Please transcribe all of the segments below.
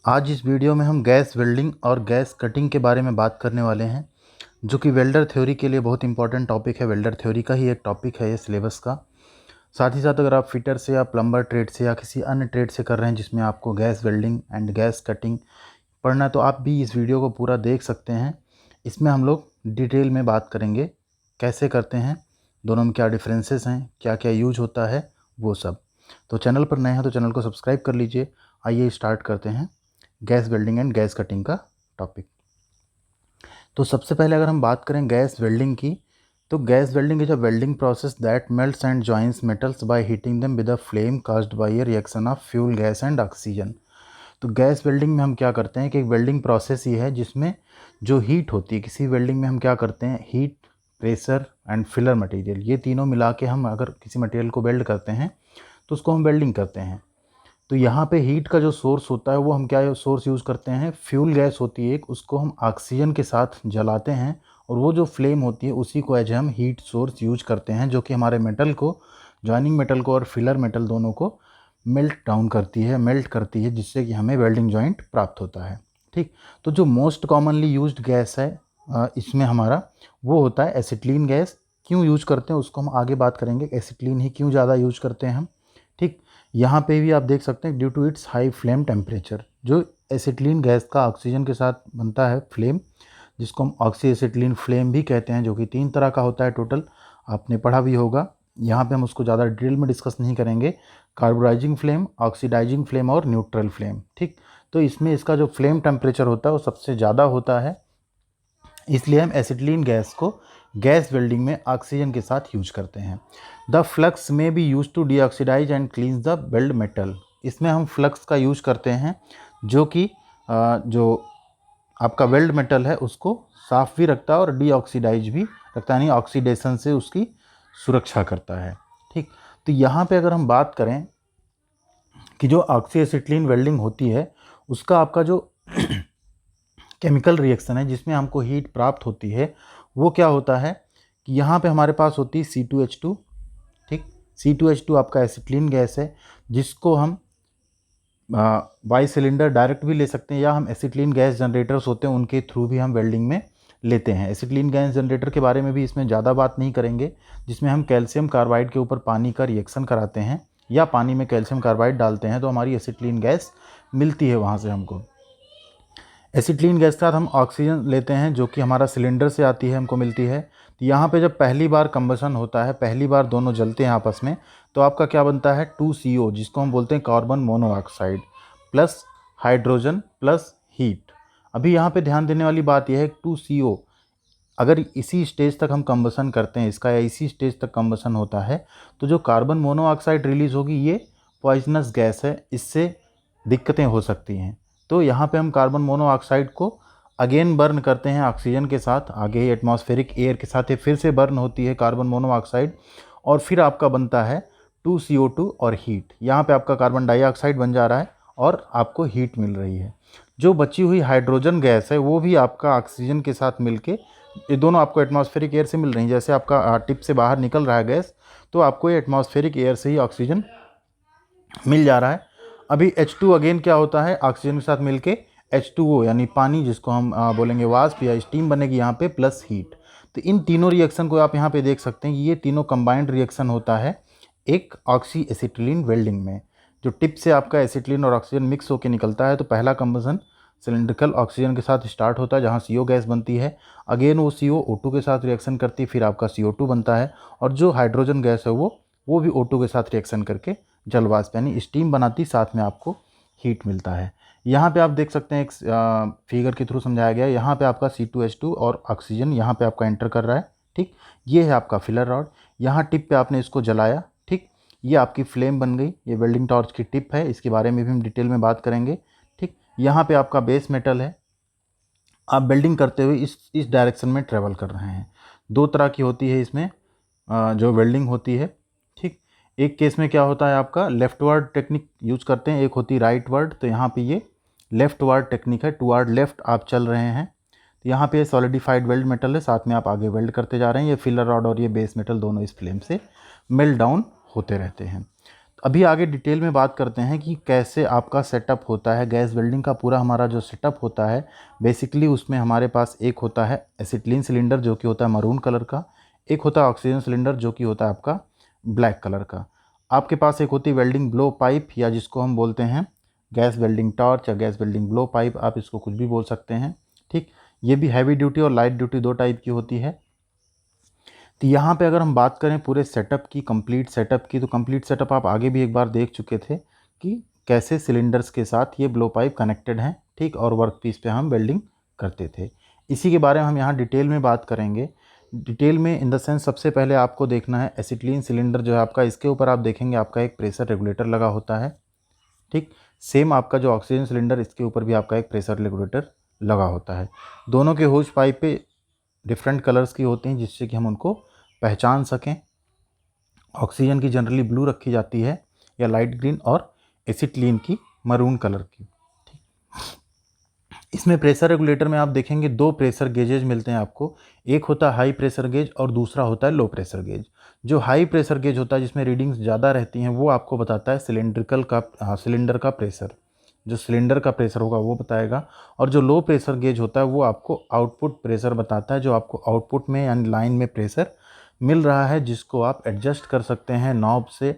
आज इस वीडियो में हम गैस वेल्डिंग और गैस कटिंग के बारे में बात करने वाले हैं, जो कि वेल्डर थ्योरी के लिए बहुत इंपॉर्टेंट टॉपिक है। वेल्डर थ्योरी का ही एक टॉपिक है ये सिलेबस का। साथ ही साथ अगर आप फिटर से या प्लम्बर ट्रेड से या किसी अन्य ट्रेड से कर रहे हैं जिसमें आपको gas welding and gas cutting पढ़ना है, तो आप भी इस वीडियो को पूरा देख सकते हैं। इसमें हम लोग डिटेल में बात करेंगे कैसे करते हैं, दोनों में क्या डिफरेंसेस हैं, क्या क्या यूज होता है, वो सब। तो चैनल पर नए हैं तो चैनल को सब्सक्राइब कर लीजिए। आइए स्टार्ट करते हैं gas welding and gas cutting का टॉपिक। तो सबसे पहले अगर हम बात करें गैस वेल्डिंग की, तो gas welding is a welding process that melts and joins metals by heating them with a flame caused bye a reaction of fuel gas and oxygen. तो गैस वेल्डिंग में हम क्या करते हैं कि एक वेल्डिंग प्रोसेस ही है जिसमें जो हीट होती है, किसी वेल्डिंग में हम क्या करते हैं, heat, pressure and filler material, ये तीनों मिला के हम अगर किसी मटेरियल को वेल्ड करते हैं तो उसको हम वेल्डिंग करते हैं। तो यहाँ पे हीट का जो सोर्स होता है वो हम क्या सोर्स यूज़ करते हैं, फ्यूल गैस होती है एक, उसको हम ऑक्सीजन के साथ जलाते हैं और वो जो फ्लेम होती है उसी को एज हम हीट सोर्स यूज करते हैं, जो कि हमारे मेटल को, जॉइनिंग मेटल को और फिलर मेटल दोनों को मेल्ट डाउन करती है, मेल्ट करती है, जिससे कि हमें वेल्डिंग जॉइंट प्राप्त होता है। ठीक। तो जो मोस्ट कॉमनली यूज्ड गैस है इसमें हमारा वो होता है एसिटिलीन गैस। क्यों यूज करते हैं उसको हम आगे बात करेंगे, एसिटिलीन ही क्यों ज़्यादा यूज करते हैं हम। ठीक। यहाँ पे भी आप देख सकते हैं due to its high flame temperature, जो एसिटिलीन गैस का ऑक्सीजन के साथ बनता है फ्लेम, जिसको हम ऑक्सी एसिटिलीन फ्लेम भी कहते हैं, जो कि 3 तरह का होता है टोटल, आपने पढ़ा भी होगा। यहाँ पे हम उसको ज़्यादा डिटेल में डिस्कस नहीं करेंगे। कार्बोराइजिंग फ्लेम, ऑक्सीडाइजिंग फ्लेम और न्यूट्रल फ्लेम। ठीक। तो इसमें इसका जो फ्लेम टेम्परेचर होता है वो सबसे ज़्यादा होता है, इसलिए हम एसिटिलीन गैस को गैस वेल्डिंग में ऑक्सीजन के साथ यूज करते हैं। The flux may be use to deoxidise and cleans the weld metal. इसमें हम फ्लक्स का यूज करते हैं, जो कि जो आपका वेल्ड मेटल है उसको साफ भी रखता है और डीऑक्सीडाइज भी रखता है, यानी ऑक्सीडेशन से उसकी सुरक्षा करता है। ठीक। तो यहाँ पे अगर हम बात करें कि जो ऑक्सी एसिटिलीन वेल्डिंग होती है उसका आपका जो केमिकल रिएक्शन है जिसमें हमको हीट प्राप्त होती है, वो क्या होता है कि यहाँ पे हमारे पास होती है C2H2। ठीक। C2H2 आपका एसिटिलीन गैस है, जिसको हम बाई सिलेंडर डायरेक्ट भी ले सकते हैं, या हम एसिटिलीन गैस जनरेटर्स होते हैं उनके थ्रू भी हम वेल्डिंग में लेते हैं। एसिटिलीन गैस जनरेटर के बारे में भी इसमें ज़्यादा बात नहीं करेंगे, जिसमें हम कैल्शियम कार्बाइड के ऊपर पानी का रिएक्शन कराते हैं या पानी में कैल्शियम कार्बाइड डालते हैं तो हमारी एसिटिलीन गैस मिलती है वहाँ से हमको। एसिटिलीन गैस के साथ हम ऑक्सीजन लेते हैं, जो कि हमारा सिलेंडर से आती है, हमको मिलती है। तो यहाँ पे जब पहली बार कंबशन होता है, पहली बार दोनों जलते हैं आपस में, तो आपका क्या बनता है 2CO, जिसको हम बोलते हैं carbon monoxide, plus hydrogen plus heat. अभी यहाँ पे ध्यान देने वाली बात यह है 2CO अगर इसी स्टेज तक हम कंबशन करते हैं इसका, या इसी स्टेज तक कंबशन होता है, तो जो कार्बन मोनोऑक्साइड रिलीज होगी ये पॉइजनस गैस है, इससे दिक्कतें हो सकती हैं। तो यहाँ पे हम कार्बन मोनोऑक्साइड को अगेन बर्न करते हैं ऑक्सीजन के साथ, आगे एटमॉस्फेरिक एयर के साथ ये फिर से बर्न होती है कार्बन मोनोऑक्साइड, और फिर आपका बनता है 2CO2 और हीट। यहाँ पे आपका कार्बन डाइऑक्साइड बन जा रहा है और आपको हीट मिल रही है। जो बची हुई हाइड्रोजन गैस है वो भी आपका ऑक्सीजन के साथ मिलके, ये दोनों आपको एटमॉस्फेरिक एयर से मिल रही हैं। जैसे आपका टिप से बाहर निकल रहा है गैस, तो आपको ये एटमॉस्फेरिक एयर से ही ऑक्सीजन मिल जा रहा है। अभी H2 अगेन क्या होता है, ऑक्सीजन के साथ मिलके H2O यानी पानी, जिसको हम बोलेंगे वाष्प या स्टीम बनेगी यहाँ पे, प्लस हीट। तो इन तीनों रिएक्शन को आप यहाँ पे देख सकते हैं, ये तीनों कंबाइंड रिएक्शन होता है एक ऑक्सी एसिटिलीन वेल्डिंग में। जो टिप से आपका एसिटिलीन और ऑक्सीजन मिक्स होकर निकलता है, तो पहला कंबशन सिलेंड्रिकल ऑक्सीजन के साथ स्टार्ट होता है जहाँ CO गैस बनती है, अगेन वो CO O2 के साथ रिएक्शन करती है, फिर आपका CO2 बनता है, और जो हाइड्रोजन गैस है वो भी O2 के साथ रिएक्शन करके जल वाष्प यानी स्टीम बनाती, साथ में आपको हीट मिलता है। यहाँ पे आप देख सकते हैं एक फिगर के थ्रू समझाया गया है, यहाँ पे आपका C2H2 और ऑक्सीजन यहाँ पे आपका एंटर कर रहा है। ठीक। ये है आपका फिलर रॉड, यहाँ टिप पे आपने इसको जलाया। ठीक। ये आपकी फ्लेम बन गई, ये वेल्डिंग टॉर्च की टिप है, इसके बारे में भी हम डिटेल में बात करेंगे। ठीक। यहाँ पे आपका बेस मेटल है, आप वेल्डिंग करते हुए इस डायरेक्शन में ट्रेवल कर रहे हैं। 2 तरह की होती है इसमें जो वेल्डिंग होती है। ठीक। एक केस में क्या होता है, आपका लेफ्टवर्ड टेक्निक यूज करते हैं, एक होती है राइट वर्ड। तो यहाँ पे ये लेफ्टवर्ड टेक्निक है, टुवर्ड लेफ्ट आप चल रहे हैं। तो यहाँ पे सॉलिडिफाइड वेल्ड मेटल है, साथ में आप आगे वेल्ड करते जा रहे हैं। ये फिलर रॉड और ये बेस मेटल दोनों इस फ्लेम से मेल्ट डाउन होते रहते हैं। अभी आगे डिटेल में बात करते हैं कि कैसे आपका सेटअप होता है। गैस वेल्डिंग का पूरा हमारा जो सेटअप होता है बेसिकली उसमें हमारे पास एक होता है एसिटिलीन सिलेंडर जो कि होता है मरून कलर का, एक होता है ऑक्सीजन सिलेंडर जो कि होता है आपका ब्लैक कलर का। आपके पास एक होती है वेल्डिंग ब्लो पाइप या जिसको हम बोलते हैं गैस वेल्डिंग टॉर्च या गैस वेल्डिंग ब्लो पाइप, आप इसको कुछ भी बोल सकते हैं। ठीक, ये भी हैवी ड्यूटी और लाइट ड्यूटी दो टाइप की होती है। तो यहाँ पे अगर हम बात करें पूरे सेटअप की, कंप्लीट सेटअप की, तो कंप्लीट सेटअप आप आगे भी एक बार देख चुके थे कि कैसे सिलेंडर्स के साथ ये ब्लो पाइप कनेक्टेड हैं। ठीक, और वर्क पीस पे हम वेल्डिंग करते थे। इसी के बारे में हम यहाँ डिटेल में बात करेंगे। डिटेल में इन द सेंस सबसे पहले आपको देखना है एसिटिलीन सिलेंडर जो है आपका, इसके ऊपर आप देखेंगे आपका एक प्रेशर रेगुलेटर लगा होता है। ठीक, सेम आपका जो ऑक्सीजन सिलेंडर इसके ऊपर भी आपका एक प्रेशर रेगुलेटर लगा होता है। दोनों के होज पाइप पे डिफरेंट कलर्स की होती हैं जिससे कि हम उनको पहचान सकें। ऑक्सीजन की जनरली ब्लू रखी जाती है या लाइट ग्रीन, और एसिटिलीन की मरून कलर की। ठीक, इसमें प्रेशर रेगुलेटर में आप देखेंगे दो प्रेशर गेजेज मिलते हैं आपको। एक होता है हाई प्रेशर गेज और दूसरा होता है लो प्रेशर गेज। जो हाई प्रेशर गेज होता है जिसमें रीडिंग्स ज़्यादा रहती हैं वो आपको बताता है सिलेंडर का प्रेशर, जो सिलेंडर का प्रेशर होगा वो बताएगा। और जो लो प्रेशर गेज होता है वो आपको आउटपुट प्रेशर बताता है, जो आपको आउटपुट में यानी लाइन में प्रेशर मिल रहा है जिसको आप एडजस्ट कर सकते हैं नॉब से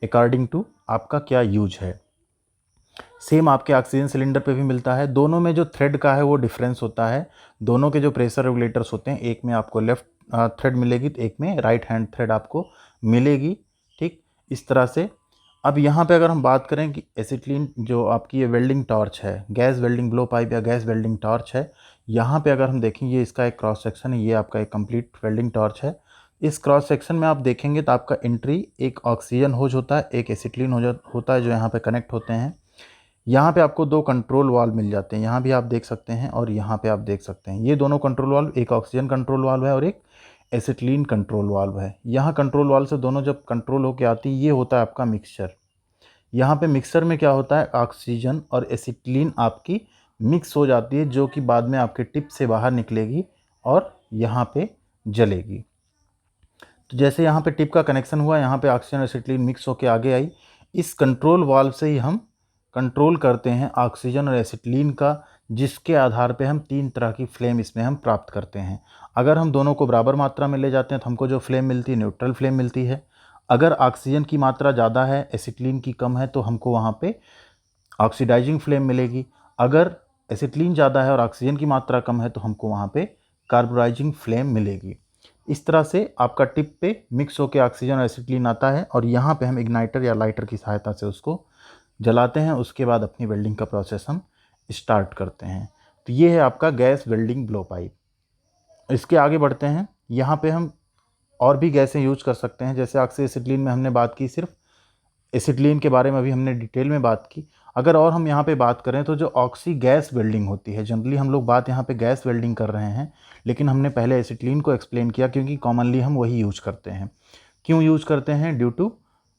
अकॉर्डिंग टू आपका क्या यूज है। सेम आपके ऑक्सीजन सिलेंडर पे भी मिलता है। दोनों में जो थ्रेड का है वो डिफरेंस होता है। दोनों के जो प्रेशर रेगुलेटर्स होते हैं, एक में आपको लेफ्ट थ्रेड मिलेगी तो एक में राइट हैंड थ्रेड आपको मिलेगी। ठीक, इस तरह से। अब यहाँ पे अगर हम बात करें कि एसिटिलीन जो आपकी ये वेल्डिंग टॉर्च है, गैस वेल्डिंग ब्लो पाइप या गैस वेल्डिंग टॉर्च है, यहाँ पे अगर हम देखें ये इसका एक क्रॉस सेक्शन है, ये आपका एक कंप्लीट वेल्डिंग टॉर्च है। इस क्रॉस सेक्शन में आप देखेंगे तो आपका एंट्री एक ऑक्सीजन होज होता है, एक एसिटिलीन होज होता है जो यहाँ पे कनेक्ट होते हैं। यहाँ पे आपको दो कंट्रोल वाल्व मिल जाते हैं, यहाँ भी आप देख सकते हैं और यहाँ पे आप देख सकते हैं। ये दोनों कंट्रोल वाल्व, एक ऑक्सीजन कंट्रोल वाल्व है और एक एसिटिलीन कंट्रोल वाल्व है। यहाँ कंट्रोल वाल्व से दोनों जब कंट्रोल होकर आती है, ये होता है आपका मिक्सचर। यहाँ पे मिक्सर में क्या होता है, ऑक्सीजन और एसिटिलीन आपकी मिक्स हो जाती है जो कि बाद में आपके टिप से बाहर निकलेगी और यहाँ पे जलेगी। तो जैसे यहाँ पे टिप का कनेक्शन हुआ, यहाँ पे ऑक्सीजन और एसिटिलीन मिक्स होकर आगे आई। इस कंट्रोल वाल्व से ही हम कंट्रोल करते हैं ऑक्सीजन और एसिटिलीन का, जिसके आधार पे हम तीन तरह की फ्लेम इसमें हम प्राप्त करते हैं। अगर हम दोनों को बराबर मात्रा में ले जाते हैं तो हमको जो फ्लेम मिलती है न्यूट्रल फ्लेम मिलती है। अगर ऑक्सीजन की मात्रा ज़्यादा है, एसिटिलीन की कम है, तो हमको वहाँ पे ऑक्सीडाइजिंग फ्लेम मिलेगी। अगर एसिटिलीन ज़्यादा है और ऑक्सीजन की मात्रा कम है तो हमको वहाँ पे कार्बोराइजिंग फ्लेम मिलेगी। इस तरह से आपका टिप पे मिक्स होकर ऑक्सीजन और एसिटिलीन आता है और यहाँ पे हम इग्नाइटर या लाइटर की सहायता से उसको जलाते हैं। उसके बाद अपनी वेल्डिंग का प्रोसेस हम स्टार्ट करते हैं। तो ये है आपका गैस वेल्डिंग ब्लो पाइप। इसके आगे बढ़ते हैं। यहाँ पे हम और भी गैसें यूज कर सकते हैं, जैसे ऑक्सी एसिटिलीन में हमने बात की, सिर्फ एसिटिलीन के बारे में अभी हमने डिटेल में बात की। अगर और हम यहाँ पे बात करें तो जो ऑक्सी गैस वेल्डिंग होती है, जनरली हम लोग बात यहाँ पे गैस वेल्डिंग कर रहे हैं, लेकिन हमने पहले एसिटिलीन को एक्सप्लेन किया क्योंकि कॉमनली हम वही यूज करते हैं। क्यों यूज करते हैं? Due to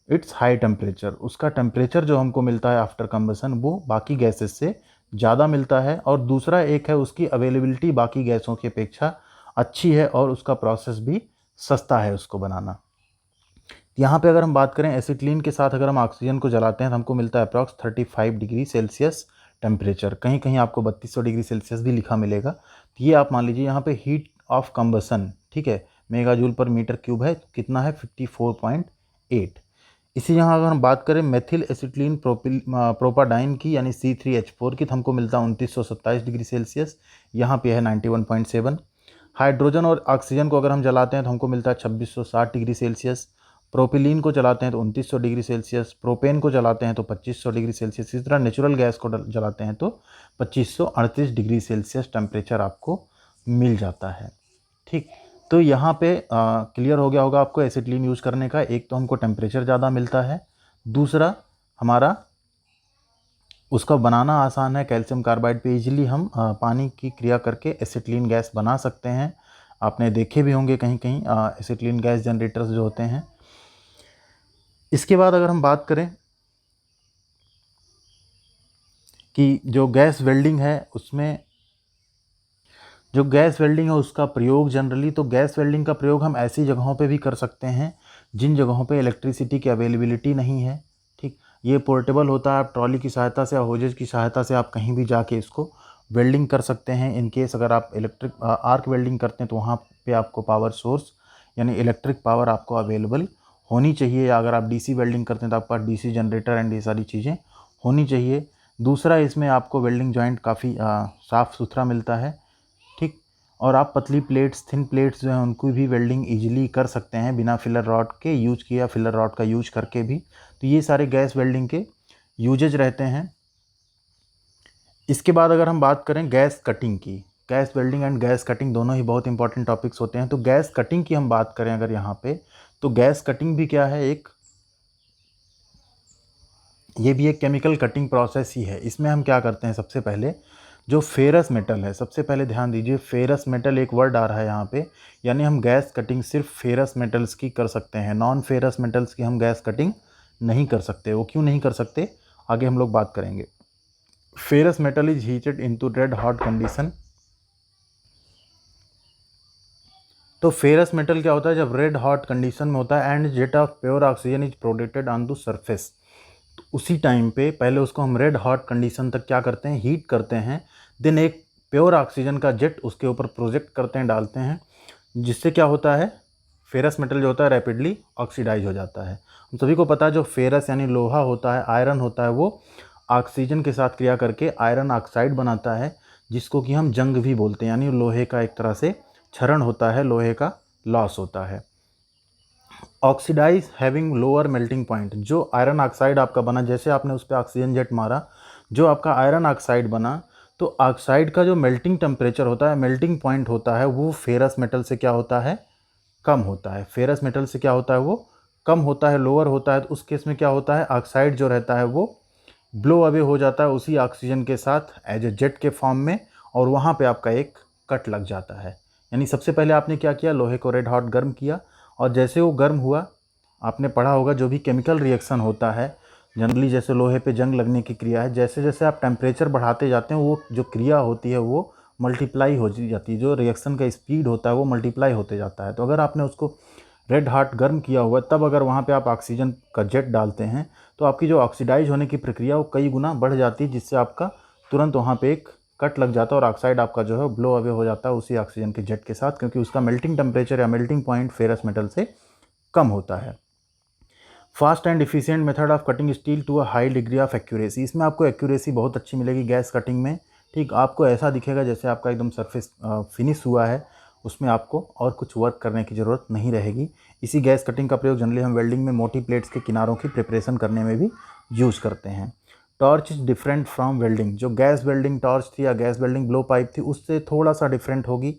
its high temperature. उसका टेम्परेचर जो हमको मिलता है आफ्टर कंबसन वो बाकी गैसेस से ज़्यादा मिलता है, और दूसरा एक है उसकी अवेलेबिलिटी बाकी गैसों की अपेक्षा अच्छी है और उसका प्रोसेस भी सस्ता है उसको बनाना। यहाँ पे अगर हम बात करें एसिटिलीन के साथ अगर हम ऑक्सीजन को जलाते हैं तो हमको मिलता है अप्रॉक्स 35 डिग्री सेल्सियस टेम्परेचर। कहीं कहीं आपको 3200 डिग्री सेल्सियस भी लिखा मिलेगा। तो ये आप मान लीजिए यहाँ पे हीट ऑफ कंबसन, ठीक है, मेगाजूल पर मीटर क्यूब है, कितना है 54.8। इसी यहाँ अगर हम बात करें मेथिल एसिटिलीन प्रोपाडाइन की यानी C3H4 की, तो हमको मिलता है 2927 डिग्री सेल्सियस, यहाँ पे है 91.7। हाइड्रोजन और ऑक्सीजन को अगर हम जलाते हैं तो हमको मिलता है 2660 डिग्री सेल्सियस। प्रोपिलीन को जलाते हैं तो 2900 डिग्री सेल्सियस। प्रोपेन को जलाते हैं तो 2500 डिग्री सेल्सियस। इसी तरह नेचुरल गैस को जलाते हैं तो 2538 डिग्री सेल्सियस टेम्परेचर आपको मिल जाता है। ठीक, तो यहाँ पे क्लियर हो गया होगा आपको एसिटिलीन यूज़ करने का। एक तो हमको टेम्परेचर ज़्यादा मिलता है, दूसरा हमारा उसका बनाना आसान है। कैल्शियम कार्बाइड पे इजीली हम पानी की क्रिया करके एसिटिलीन गैस बना सकते हैं। आपने देखे भी होंगे कहीं कहीं एसिटिलीन गैस जनरेटर्स जो होते हैं। इसके बाद अगर हम बात करें कि जो गैस वेल्डिंग है उसमें जो गैस वेल्डिंग है उसका प्रयोग जनरली, तो गैस वेल्डिंग का प्रयोग हम ऐसी जगहों पे भी कर सकते हैं जिन जगहों पे इलेक्ट्रिसिटी की अवेलेबिलिटी नहीं है। ये पोर्टेबल होता है, आप ट्रॉली की सहायता से या होजेज की सहायता से आप कहीं भी जाके इसको वेल्डिंग कर सकते हैं। इन केस अगर आप इलेक्ट्रिक आर्क वेल्डिंग करते हैं तो वहाँ पे आपको पावर सोर्स यानी इलेक्ट्रिक पावर आपको अवेलेबल होनी चाहिए, या अगर आप डीसी वेल्डिंग करते हैं तो आपके पास डीसी जनरेटर एंड ये सारी चीज़ें होनी चाहिए। दूसरा, इसमें आपको वेल्डिंग जॉइंट काफ़ी साफ़ सुथरा मिलता है, ठीक। और आप पतली प्लेट्स, थिन प्लेट्स जो हैं उनको भी वेल्डिंग ईजिली कर सकते हैं बिना फिलर रॉड के यूज किया, फिलर रॉड का यूज करके भी। तो ये सारे गैस वेल्डिंग के यूजेज रहते हैं। इसके बाद अगर हम बात करें गैस कटिंग की, gas welding and gas cutting दोनों ही बहुत इंपॉर्टेंट टॉपिक्स होते हैं। तो गैस कटिंग की हम बात करें अगर यहाँ पे, तो गैस कटिंग भी क्या है, ये भी एक केमिकल कटिंग प्रोसेस ही है। इसमें हम क्या करते हैं, सबसे पहले जो फेरस मेटल है, सबसे पहले ध्यान दीजिए फेरस मेटल एक वर्ड आ रहा है यहाँ पे, यानी हम गैस कटिंग सिर्फ फेरस मेटल्स की कर सकते हैं, नॉन फेरस मेटल्स की हम गैस कटिंग नहीं कर सकते। वो क्यों नहीं कर सकते, आगे हम लोग बात करेंगे। Ferrous metal is heated into red hot condition. तो फेरस मेटल क्या होता है, जब रेड हॉट कंडीशन में होता है and jet of pure oxygen is projected on to surface, तो उसी टाइम पे पहले उसको हम रेड हॉट कंडीशन तक क्या करते हैं, हीट करते हैं। देन एक प्योर ऑक्सीजन का जेट उसके ऊपर प्रोजेक्ट करते हैं, डालते हैं, जिससे क्या होता है, फेरस मेटल जो होता है रैपिडली ऑक्सीडाइज हो जाता है। हम सभी को पता है जो फेरस यानी लोहा होता है, आयरन होता है, वो ऑक्सीजन के साथ क्रिया करके आयरन ऑक्साइड बनाता है, जिसको कि हम जंग भी बोलते हैं, यानी लोहे का एक तरह से क्षरण होता है, लोहे का लॉस होता है। Oxidise having lower melting point, जो आयरन ऑक्साइड आपका बना, जैसे आपने उस पर ऑक्सीजन जेट मारा, जो आपका आयरन ऑक्साइड बना, तो ऑक्साइड का जो मेल्टिंग टेम्परेचर होता है, मेल्टिंग पॉइंट होता है, वो फेरस मेटल से क्या होता है, कम होता है। फेरस मेटल से क्या होता है, वो कम होता है, लोअर होता है। तो उस केस में क्या होता है, ऑक्साइड जो रहता है वो ब्लो अवे हो जाता है उसी ऑक्सीजन के साथ एज ए जेट के फॉर्म में, और वहाँ पे आपका एक कट लग जाता है। यानी सबसे पहले आपने क्या किया, लोहे को रेड हॉट गर्म किया, और जैसे वो गर्म हुआ, आपने पढ़ा होगा जो भी केमिकल रिएक्शन होता है जनरली, जैसे लोहे पे जंग लगने की क्रिया है, जैसे जैसे आप टेम्परेचर बढ़ाते जाते हैं वो जो क्रिया होती है वो मल्टीप्लाई हो जाती है, जो रिएक्शन का स्पीड होता है वो मल्टीप्लाई होते जाता है। तो अगर आपने उसको रेड हॉट गर्म किया हुआ है, तब अगर वहाँ पे आप ऑक्सीजन का जेट डालते हैं तो आपकी जो ऑक्सीडाइज होने की प्रक्रिया वो कई गुना बढ़ जाती है, जिससे आपका तुरंत वहाँ पे एक कट लग जाता है और ऑक्साइड आपका जो है ब्लो अवे हो जाता है उसी ऑक्सीजन के जेट के साथ, क्योंकि उसका मेल्टिंग टेम्परेचर या मेल्टिंग पॉइंट फेरस मेटल से कम होता है। Fast and efficient method of cutting steel to a high degree of accuracy, इसमें आपको एक्यूरेसी बहुत अच्छी मिलेगी गैस कटिंग में, ठीक। आपको ऐसा दिखेगा जैसे आपका एकदम सरफेस फिनिश हुआ है, उसमें आपको और कुछ वर्क करने की ज़रूरत नहीं रहेगी। इसी गैस कटिंग का प्रयोग जनरली हम वेल्डिंग में मोटी प्लेट्स के किनारों की प्रिपरेशन करने में भी यूज़ करते हैं। Torch is different from welding, जो गैस वेल्डिंग टॉर्च थी या गैस वेल्डिंग ब्लो पाइप थी उससे थोड़ा सा डिफरेंट होगी।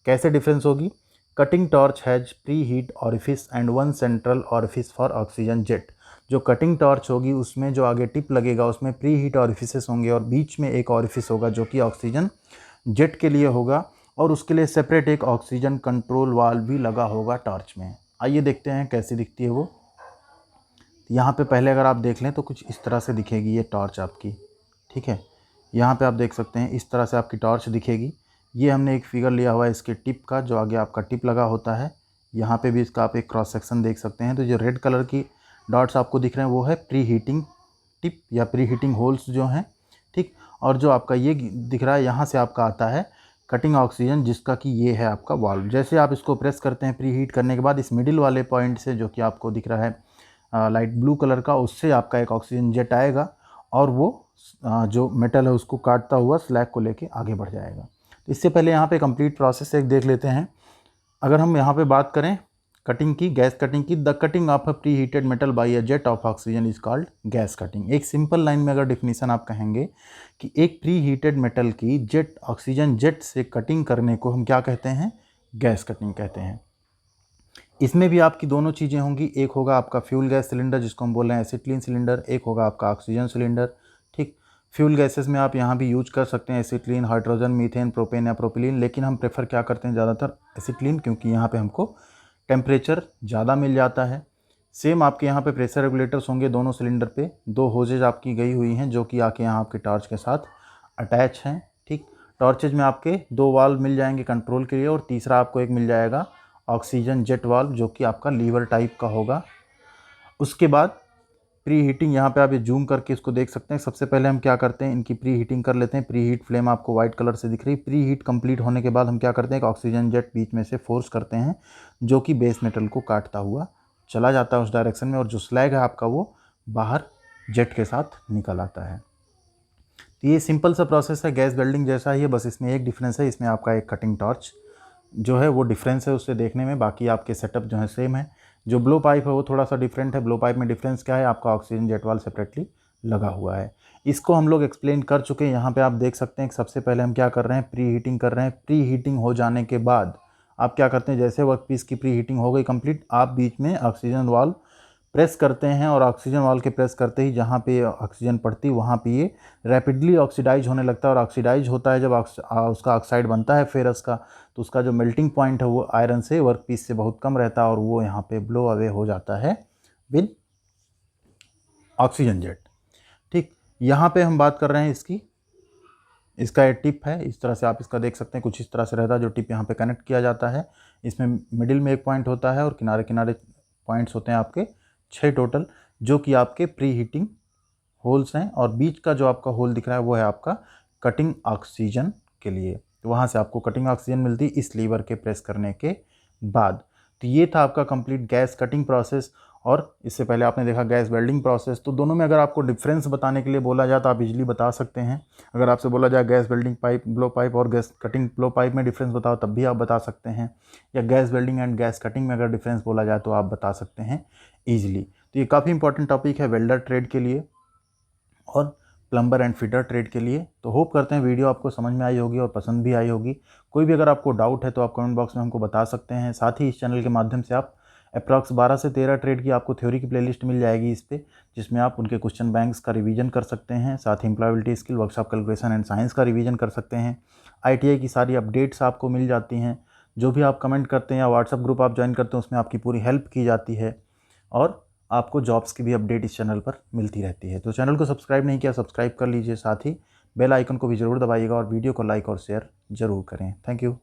कैसे डिफरेंस होगी, cutting torch has pre heat orifice and one central orifice for oxygen jet, जो कटिंग टॉर्च होगी उसमें जो आगे टिप लगेगा उसमें प्री हीट ऑरिफिसेस होंगे और बीच में एक ऑरिफिस होगा जो कि ऑक्सीजन जेट के लिए होगा, और उसके लिए सेपरेट एक ऑक्सीजन कंट्रोल वाल्व भी लगा होगा टॉर्च में। आइए देखते हैं कैसी दिखती है वो। यहाँ पे पहले अगर आप देख लें तो कुछ इस तरह से दिखेगी ये टॉर्च आपकी, ठीक है। यहाँ पे आप देख सकते हैं इस तरह से आपकी टॉर्च दिखेगी। ये हमने एक फिगर लिया हुआ है इसके टिप का, जो आगे आपका टिप लगा होता है। यहाँ पे भी इसका आप एक क्रॉस सेक्शन देख सकते हैं। तो जो रेड कलर की डॉट्स आपको दिख रहे हैं वो है प्री हीटिंग टिप या प्री हीटिंग होल्स जो हैं, ठीक। और जो आपका ये दिख रहा है यहाँ से आपका आता है कटिंग ऑक्सीजन, जिसका कि ये है आपका वाल्व। जैसे आप इसको प्रेस करते हैं प्री हीट करने के बाद, इस मिडिल वाले पॉइंट से जो कि आपको दिख रहा है लाइट ब्लू कलर का, उससे आपका एक ऑक्सीजन जेट आएगा और वो जो मेटल है उसको काटता हुआ स्लैग को लेके आगे बढ़ जाएगा। तो इससे पहले यहाँ पे कंप्लीट प्रोसेस एक देख लेते हैं। अगर हम यहाँ पे बात करें कटिंग की, गैस कटिंग की, the cutting of a pre heated metal by a jet of oxygen is called gas cutting. एक सिंपल लाइन में अगर डिफिनीसन आप कहेंगे कि एक प्री हीटेड मेटल की जेट ऑक्सीजन जेट से कटिंग करने को हम क्या कहते हैं, गैस कटिंग कहते हैं। इसमें भी आपकी दोनों चीज़ें होंगी, एक होगा आपका फ्यूल गैस सिलेंडर जिसको हम बोल रहे हैं एसिटिलीन सिलेंडर, एक होगा आपका ऑक्सीजन सिलेंडर, ठीक। फ्यूल गैसेस में आप यहाँ भी यूज कर सकते हैं एसिटिलीन, हाइड्रोजन, मीथेन, प्रोपेन या प्रोपिलीन, लेकिन हम प्रेफर क्या करते हैं ज़्यादातर एसिटिलीन, क्योंकि यहाँ पे हमको टेम्परेचर ज़्यादा मिल जाता है। सेम आपके यहाँ पे प्रेशर रेगुलेटर्स होंगे दोनों सिलेंडर पे, दो होजेज आपकी गई हुई हैं जो कि आके यहाँ आपके टॉर्च के साथ अटैच हैं, ठीक। टॉर्चेज में आपके दो वाल्व मिल जाएंगे कंट्रोल के लिए, और तीसरा आपको एक मिल जाएगा ऑक्सीजन जेट वाल्व जो कि आपका लीवर टाइप का होगा। उसके बाद प्री हीटिंग, यहाँ पे आप ये जूम करके इसको देख सकते हैं। सबसे पहले हम क्या करते हैं, इनकी प्री हीटिंग कर लेते हैं। प्री हीट फ्लेम आपको वाइट कलर से दिख रही है। प्री हीट कंप्लीट होने के बाद हम क्या करते हैं, एक ऑक्सीजन जेट बीच में से फोर्स करते हैं, जो कि बेस मेटल को काटता हुआ चला जाता है उस डायरेक्शन में, और जो स्लैग है आपका वो बाहर जेट के साथ निकल आता है। तो ये सिंपल सा प्रोसेस है, गैस वेल्डिंग जैसा ही है, बस इसमें एक डिफरेंस है, इसमें आपका एक कटिंग टॉर्च जो है वो डिफरेंस है उससे देखने में, बाकी आपके सेटअप जो है सेम है। जो ब्लो पाइप है वो थोड़ा सा डिफरेंट है। ब्लो पाइप में डिफरेंस क्या है, आपका ऑक्सीजन जेट वाल्व सेपरेटली लगा हुआ है। इसको हम लोग एक्सप्लेन कर चुके हैं। यहाँ पे आप देख सकते हैं कि सबसे पहले हम क्या कर रहे हैं, प्री हीटिंग कर रहे हैं। प्री हीटिंग हो जाने के बाद आप क्या करते हैं, जैसे वर्क पीस की प्री हीटिंग हो गई कंप्लीट, आप बीच में ऑक्सीजन वाल्व प्रेस करते हैं, और ऑक्सीजन वाल्व के प्रेस करते ही जहाँ पे ऑक्सीजन पड़ती है वहाँ पे ये रैपिडली ऑक्सीडाइज होने लगता है। और ऑक्सीडाइज होता है जब उसका ऑक्साइड बनता है फेरस का, तो उसका जो मेल्टिंग पॉइंट है वो आयरन से वर्क पीस से बहुत कम रहता है, और वो यहाँ पे ब्लो अवे हो जाता है विद ऑक्सीजन जेट। ठीक, यहाँ पे हम बात कर रहे हैं इसका एक टिप है, इस तरह से आप इसका देख सकते हैं, कुछ इस तरह से रहता है, जो टिप यहाँ पे कनेक्ट किया जाता है। इसमें मिडिल में एक पॉइंट होता है और किनारे किनारे पॉइंट्स होते हैं आपके 6 टोटल, जो कि आपके प्री हीटिंग होल्स हैं। और बीच का जो आपका होल दिख रहा है वो है आपका कटिंग ऑक्सीजन के लिए, तो वहाँ से आपको कटिंग ऑक्सीजन मिलती है इस लीवर के प्रेस करने के बाद। तो ये था आपका कंप्लीट गैस कटिंग प्रोसेस, और इससे पहले आपने देखा गैस वेल्डिंग प्रोसेस। तो दोनों में अगर आपको डिफरेंस बताने के लिए बोला जाए तो आप इजीली बता सकते हैं। अगर आपसे बोला जाए gas welding pipe blow pipe और गैस कटिंग ब्लो पाइप में डिफरेंस बताओ, तब भी आप बता सकते हैं। या gas welding and gas cutting में अगर डिफरेंस बोला जाए तो आप बता सकते हैं ईजिली। तो ये काफ़ी इंपॉर्टेंट टॉपिक है वेल्डर ट्रेड के लिए और प्लम्बर एंड फिटर ट्रेड के लिए। तो होप करते हैं वीडियो आपको समझ में आई होगी और पसंद भी आई होगी। कोई भी अगर आपको डाउट है तो आप कमेंट बॉक्स में हमको बता सकते हैं। साथ ही इस चैनल के माध्यम से आप अप्रॉक्स 12 से 13 ट्रेड की आपको थ्योरी की प्लेलिस्ट मिल जाएगी इस पे, जिसमें आप उनके क्वेश्चन बैंक्स का रिवीजन कर सकते हैं। साथ ही employability skill, workshop calculation and science का रिवीजन कर सकते हैं। ITI की सारी अपडेट्स आपको मिल जाती हैं। जो भी आप कमेंट करते हैं या व्हाट्सअप ग्रुप आप ज्वाइन करते हैं उसमें आपकी पूरी हेल्प की जाती है, और आपको जॉब्स की भी अपडेट इस चैनल पर मिलती रहती है। तो चैनल को सब्सक्राइब नहीं किया, सब्सक्राइब कर लीजिए। साथ ही बेल आइकन को भी ज़रूर दबाइएगा और वीडियो को लाइक और शेयर ज़रूर करें। Thank you.